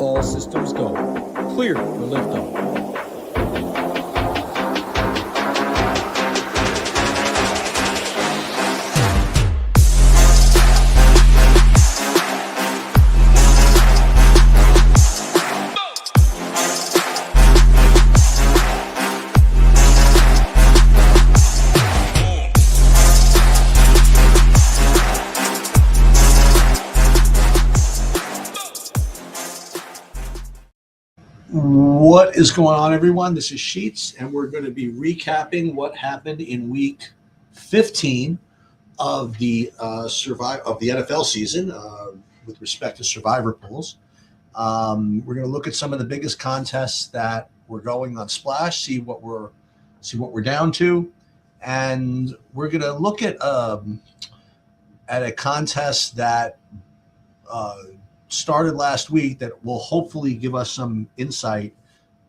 All systems go. Clear for liftoff. What is going on, everyone? This is Sheets, and we're going to be recapping what happened in Week 15 of the NFL season with respect to survivor pools. We're going to look at some of the biggest contests that were going on Splash, see what we're down to, and we're going to look at a contest that started last week that will hopefully give us some insight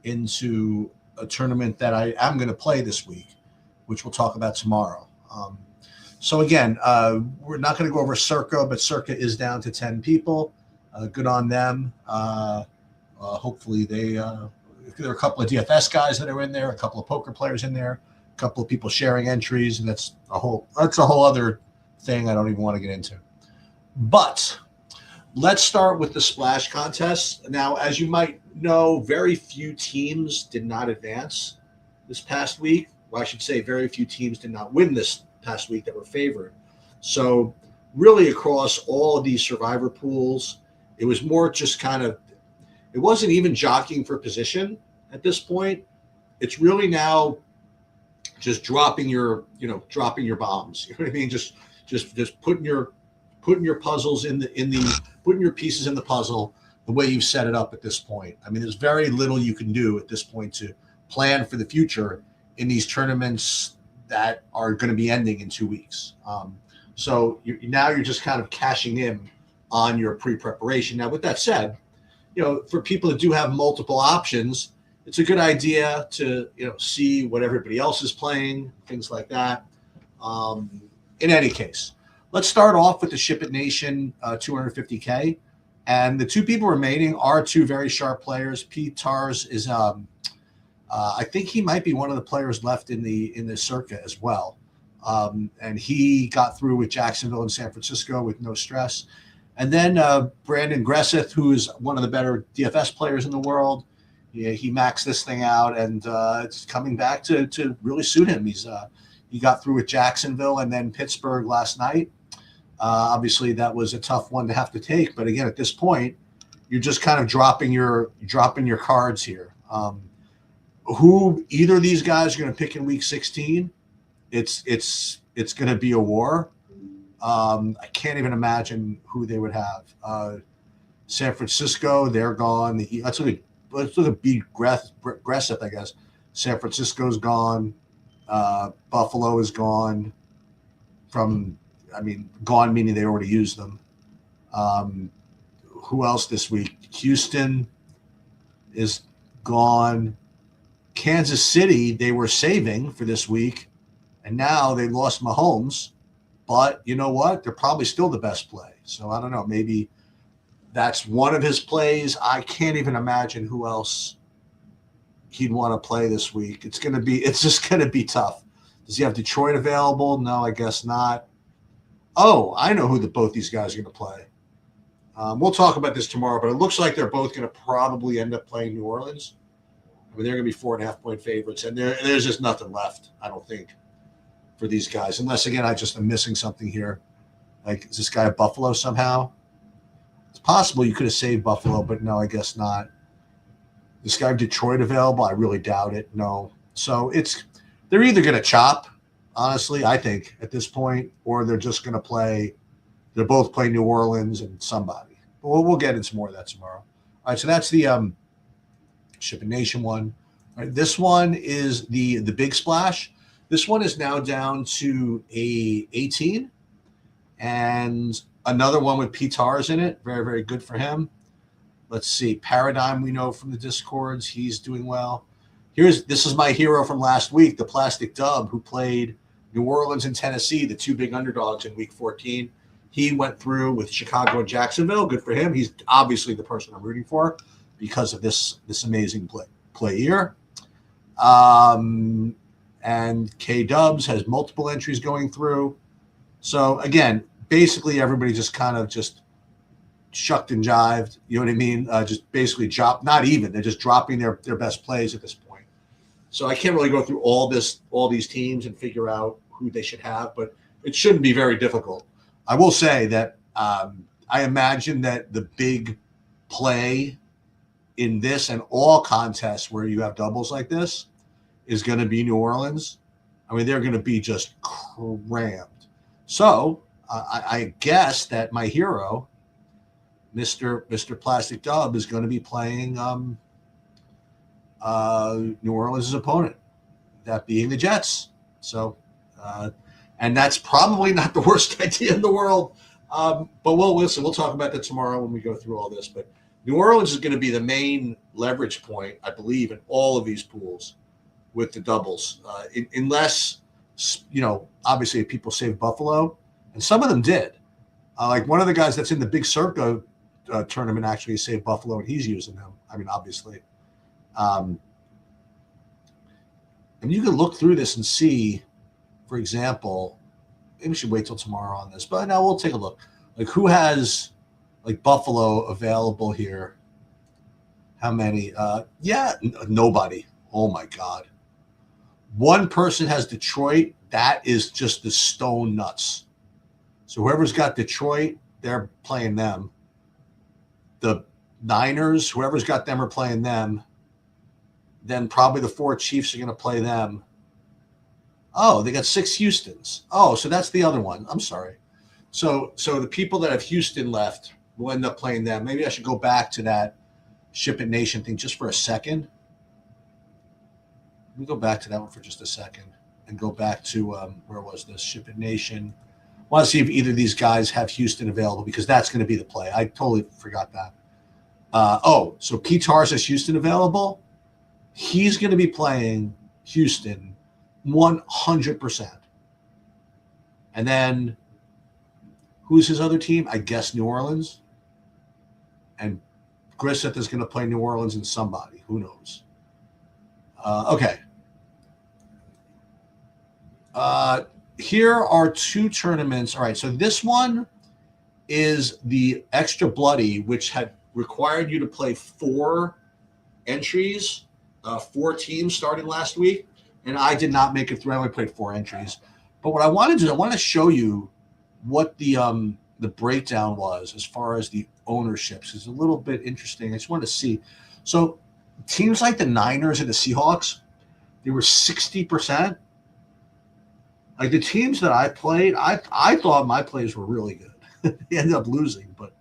into a tournament that I am going to play this week, which we'll talk about tomorrow. So again, we're not going to go over Circa, but Circa is down to 10 people. Good on them. Hopefully there are a couple of DFS guys that are in there, a couple of poker players in there, a couple of people sharing entries, and that's a whole other thing I don't even want to get into. But let's start with the Splash contest. Now, as you might know, very few teams did not advance this past week. Well, I should say very few teams did not win this past week that were favored. So really across all of these survivor pools, it was more just it wasn't even jockeying for position at this point. It's really now just dropping your bombs. You know what I mean? Just putting your puzzles putting your pieces in the puzzle the way you've set it up at this point. I mean, there's very little you can do at this point to plan for the future in these tournaments that are going to be ending in 2 weeks. So you're just kind of cashing in on your pre-preparation. Now, with that said, for people that do have multiple options, it's a good idea to see what everybody else is playing, things like that. In any case, let's start off with the Ship It Nation 250K. And the two people remaining are two very sharp players. Pete Tars is, I think he might be one of the players left in the Circa as well. And he got through with Jacksonville and San Francisco with no stress. And then Brandon Gresseth, who is one of the better DFS players in the world. He maxed this thing out, and it's coming back to really suit him. He got through with Jacksonville and then Pittsburgh last night. Obviously, that was a tough one to have to take. But again, at this point, you're just kind of dropping your cards here. Who either of these guys are going to pick in Week 16? It's going to be a war. I can't even imagine who they would have. San Francisco, they're gone. Let's look at B. Gresseth, I guess. San Francisco's gone. Buffalo is gone. Gone meaning they already used them. Who else this week? Houston is gone. Kansas City, they were saving for this week, and now they lost Mahomes. But you know what? They're probably still the best play. So I don't know. Maybe that's one of his plays. I can't even imagine who else he'd want to play this week. It's just going to be tough. Does he have Detroit available? No, I guess not. Oh, I know who both these guys are going to play. We'll talk about this tomorrow, but it looks like they're both going to probably end up playing New Orleans. They're going to be 4.5-point favorites, and there's just nothing left, I don't think, for these guys. Unless, again, I just am missing something here. Like, is this guy at Buffalo somehow? It's possible you could have saved Buffalo, but no, I guess not. This guy Detroit available? I really doubt it. No. So they're either going to chop, honestly, I think, at this point, or they're just going to play. They're both playing New Orleans and somebody. But we'll get into more of that tomorrow. All right, so that's the Ship It Nation one. All right, this one is the Big Splash. This one is now down to a 18, and another one with Pete Tars in it. Very, very good for him. Let's see. Paradigm, we know from the Discords. He's doing well. This is my hero from last week, the Plastic Dub, who played New Orleans and Tennessee, the two big underdogs in Week 14. He went through with Chicago and Jacksonville. Good for him. He's obviously the person I'm rooting for. because of this amazing play here. And K-Dubs has multiple entries going through. So again, basically everybody just kind of just shucked and jived. You know what I mean? Just basically not even. They're just dropping their best plays at this point. So I can't really go through all these teams and figure out who they should have, but it shouldn't be very difficult. I will say that I imagine that the big play in this and all contests where you have doubles like this is going to be New Orleans. I mean, they're going to be just crammed. So I guess that my hero, Mr. Plastic Dub, is going to be playing New Orleans' opponent, that being the Jets. So, and that's probably not the worst idea in the world. But we'll talk about that tomorrow when we go through all this. But New Orleans is going to be the main leverage point, I believe, in all of these pools with the doubles, unless, obviously if people save Buffalo, and some of them did. Like one of the guys that's in the big Circa tournament actually saved Buffalo, and he's using them. I mean, obviously. And you can look through this and see, for example, maybe we should wait till tomorrow on this, but now we'll take a look. Like who has like Buffalo available here? How many? Nobody. Oh my God. One person has Detroit. That is just the stone nuts. So whoever's got Detroit, they're playing them. The Niners, whoever's got them are playing them. Then probably the 4 Chiefs are going to play them. Oh, they got 6 Houstons. Oh, so that's the other one. I'm sorry. So the people that have Houston left will end up playing them. Maybe I should go back to that Ship It Nation thing just for a second. Let me go back to that one for just a second and go back to where was this? Ship It Nation. I want to see if either of these guys have Houston available because that's going to be the play. I totally forgot that. So Pete Tars has Houston available. He's going to be playing Houston 100%. And then who's his other team? I guess New Orleans. And Grissett is going to play New Orleans and somebody. Who knows? Okay. Here are 2 tournaments. All right, so this one is the Extra Bloody, which had required you to play 4 entries, 4 teams starting last week, and I did not make it through. I only played 4 entries. But what I want to do, I want to show you what the breakdown was as far as the ownerships. It's a little bit interesting. I just want to see. So teams like the Niners and the Seahawks, they were 60%. Like the teams that I played, I thought my plays were really good. They ended up losing, but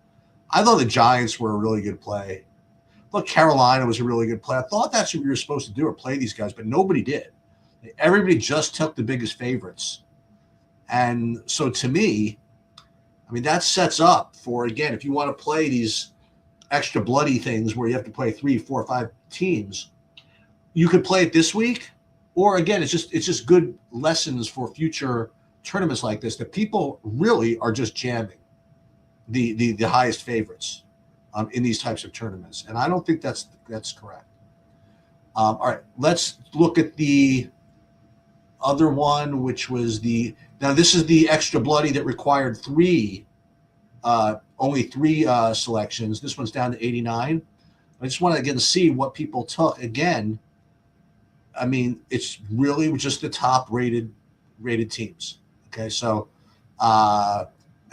I thought the Giants were a really good play. I thought Carolina was a really good play. I thought that's what we were supposed to do, or play these guys, but nobody did. Everybody just took the biggest favorites. And so to me, I mean, that sets up for, again, if you want to play these extra bloody things where you have to play 3, 4, 5 teams, you could play it this week. Or again, it's just good lessons for future tournaments like this, that people really are just jamming the highest favorites in these types of tournaments. And I don't think that's correct. All right, let's look at the other one, which was now this is the Extra Bloody that required only three selections. This one's down to 89. I just want to again see what people took. Again, I mean, it's really just the top rated teams. Okay, so I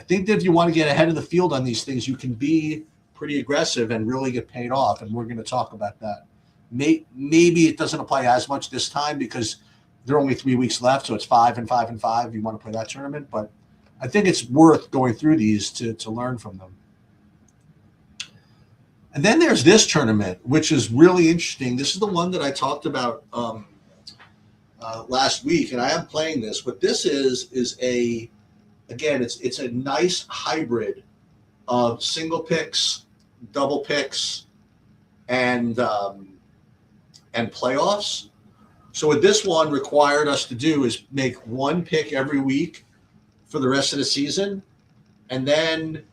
think that if you want to get ahead of the field on these things, you can be pretty aggressive and really get paid off. And we're going to talk about that. Maybe it doesn't apply as much this time because there are only 3 weeks left, so it's 5 and 5 and 5. You want to play that tournament, but I think it's worth going through these to learn from them. And then there's this tournament, which is really interesting. This is the one that I talked about last week, and I am playing this. What this is it's a nice hybrid of single picks, double picks, and playoffs. So what this one required us to do is make one pick every week for the rest of the season, and then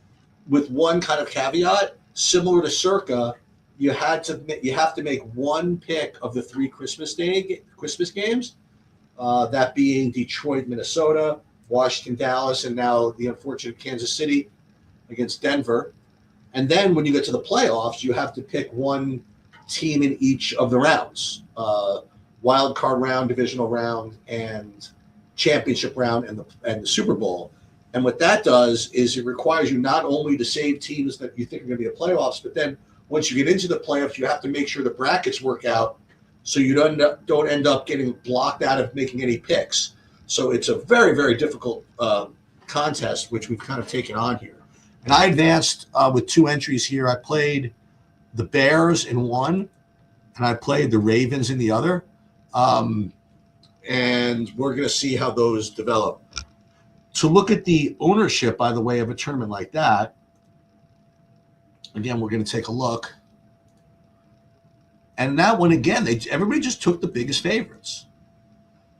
with one kind of caveat, similar to Circa, you have to make one pick of the 3 Christmas games, that being Detroit, Minnesota, Washington, Dallas, and now the unfortunate Kansas City against Denver. And then when you get to the playoffs, you have to pick one team in each of the rounds, wild card round, divisional round, and championship round, and the Super Bowl. And what that does is it requires you not only to save teams that you think are going to be in the playoffs, but then once you get into the playoffs, you have to make sure the brackets work out so you don't end up getting blocked out of making any picks. So it's a very, very difficult contest, which we've kind of taken on here. And I advanced with 2 entries here. I played the Bears in one, and I played the Ravens in the other. And we're going to see how those develop. To look at the ownership, by the way, of a tournament like that, again, we're going to take a look. And that one, again, everybody just took the biggest favorites.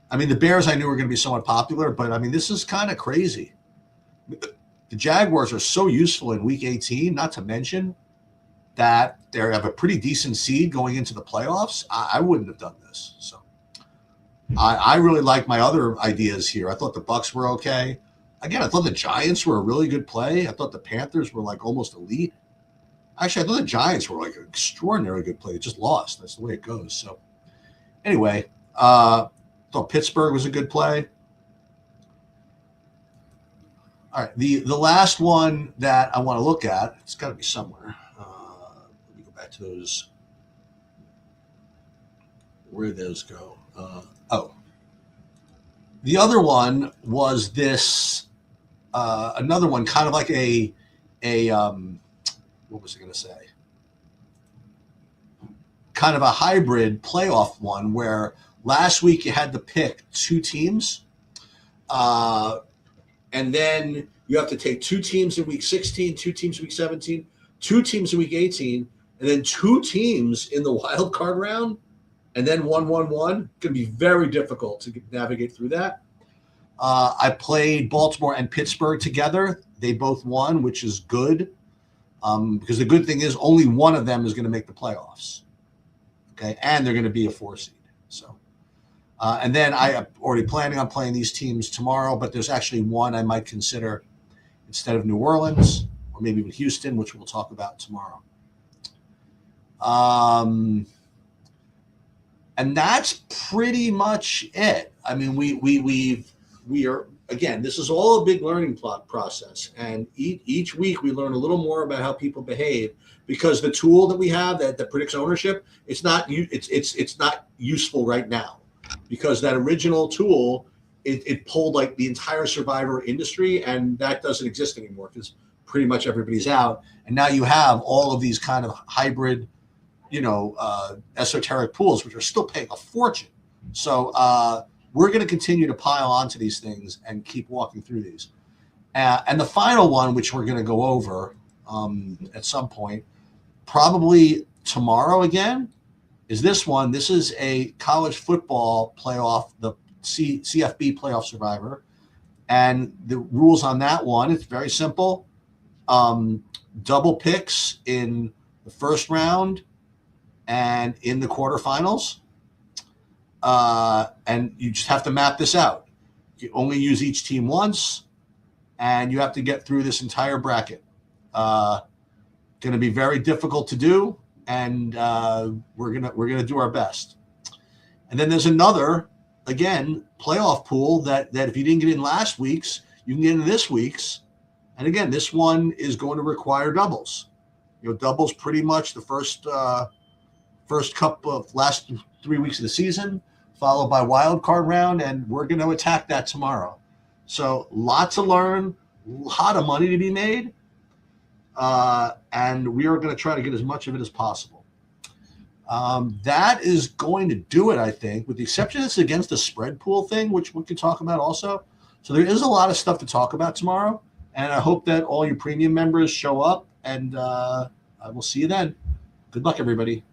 I mean, the Bears I knew were going to be somewhat popular, but, I mean, this is kind of crazy. The Jaguars are so useful in Week 18, not to mention that they have a pretty decent seed going into the playoffs. I wouldn't have done this. So I really like my other ideas here. I thought the Bucs were okay. Again, I thought the Giants were a really good play. I thought the Panthers were like almost elite. Actually, I thought the Giants were like an extraordinarily good play. They just lost. That's the way it goes. So anyway, I thought Pittsburgh was a good play. All right, the last one that I want to look at, it's got to be somewhere. Let me go back to those. Where did those go? The other one was this, another one, kind of like a what was I going to say? Kind of a hybrid playoff one where last week you had to pick 2 teams. And then you have to take 2 teams in Week 16, 2 teams in Week 17, 2 teams in Week 18, and then 2 teams in the wild card round, and then 1-1-1. Going to be very difficult to navigate through that. I played Baltimore and Pittsburgh together. They both won, which is good, because the good thing is only one of them is going to make the playoffs. Okay, and they're going to be a 4 seed. So. And then I am already planning on playing these teams tomorrow, but there's actually one I might consider instead of New Orleans, or maybe even Houston, which we'll talk about tomorrow. And that's pretty much it. I mean, we are, again, this is all a big learning process, and each week we learn a little more about how people behave, because the tool that we have that predicts ownership, it's not useful right now. Because that original tool, it pulled like the entire survivor industry, and that doesn't exist anymore because pretty much everybody's out. And now you have all of these kind of hybrid, esoteric pools, which are still paying a fortune. So we're going to continue to pile onto these things and keep walking through these. And the final one, which we're going to go over at some point, probably tomorrow again, is this one. This is a college football playoff, the CFB playoff survivor. And the rules on that one, it's very simple. Double picks in the first round and in the quarterfinals. And you just have to map this out. You only use each team once, and you have to get through this entire bracket. Going to be very difficult to do. And we're gonna do our best. And then there's another, again, playoff pool that if you didn't get in last week's, you can get in this week's. And again, this one is going to require doubles. Doubles pretty much the first couple of last 3 weeks of the season, followed by wild card round, and we're going to attack that tomorrow. So lots to learn, a lot of money to be made. And we are going to try to get as much of it as possible. That is going to do it, I think, with the exception of this against the spread pool thing, which we can talk about also. So there is a lot of stuff to talk about tomorrow, and I hope that all your premium members show up, and I will see you then. Good luck, everybody.